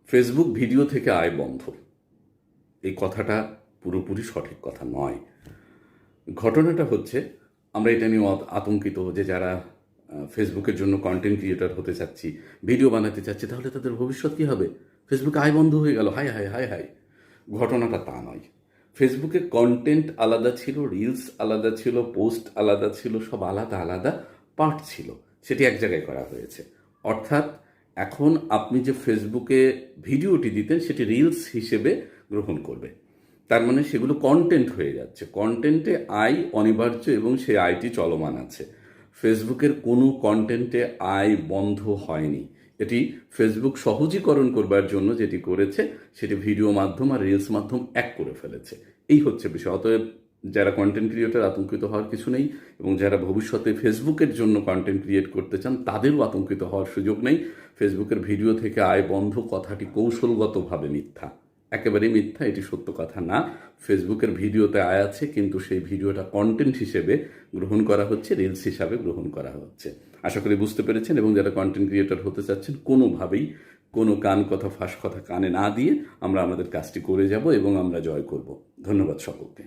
Facebook video থেকে আয় বন্ধ, এই কথাটা পুরোপুরি সঠিক কথা নয়। ঘটনাটা হচ্ছে, আমরা এটা নিয়ে আতঙ্কিত যে যারা ফেসবুকের জন্য কন্টেন্ট ক্রিয়েটর হতে চাচ্ছি, ভিডিও বানাতে চাচ্ছি, তাহলে তাদের ভবিষ্যৎ কী হবে? ফেসবুকে আয় বন্ধ হয়ে গেল, হাই হাই হাই হাই। ঘটনাটা তা নয়। ফেসবুকে কন্টেন্ট আলাদা ছিল, রিলস আলাদা ছিল, পোস্ট আলাদা ছিল, সব আলাদা আলাদা পার্ট ছিল, সেটি এক জায়গায় করা হয়েছে। অর্থাৎ এখন আপনি যে ফেসবুকে ভিডিওটি দিতেন সেটি রিলস হিসেবে গ্রহণ করবে, তার মানে সেগুলো কন্টেন্ট হয়ে যাচ্ছে। কন্টেন্টে আয় অনিবার্য এবং সেই আয়টি চলমান আছে। ফেসবুকের কোনো কন্টেন্টে আয় বন্ধ হয়নি। এটি ফেসবুক সহজীকরণ করবার জন্য যেটি করেছে সেটি ভিডিও মাধ্যম আর রিলস মাধ্যম এক করে ফেলেছে। এই হচ্ছে বিষয়। অতএব যারা কন্টেন্ট ক্রিয়েটর আতঙ্কিত হওয়ার কিছু নেই, এবং যারা ভবিষ্যতে ফেসবুকের জন্য কন্টেন্ট ক্রিয়েট করতে চান তাদেরও আতঙ্কিত হওয়ার সুযোগ নেই। ফেসবুকের ভিডিও থেকে আয় বন্ধ কথাটি কৌশলগতভাবে মিথ্যা, একেবারেই মিথ্যা, এটি সত্য কথা না। ফেসবুকের ভিডিওতে আয় আছে, কিন্তু সেই ভিডিওটা কন্টেন্ট হিসেবে গ্রহণ করা হচ্ছে, রিলস হিসাবে গ্রহণ করা হচ্ছে। আশা করি বুঝতে পেরেছেন, এবং যারা কন্টেন্ট ক্রিয়েটর হতে চাচ্ছেন কোনোভাবেই কোনো কান কথা ফাঁস কথা কানে না দিয়ে আমরা আমাদের কাজটি করে যাব এবং আমরা জয় করব। ধন্যবাদ সকলকে।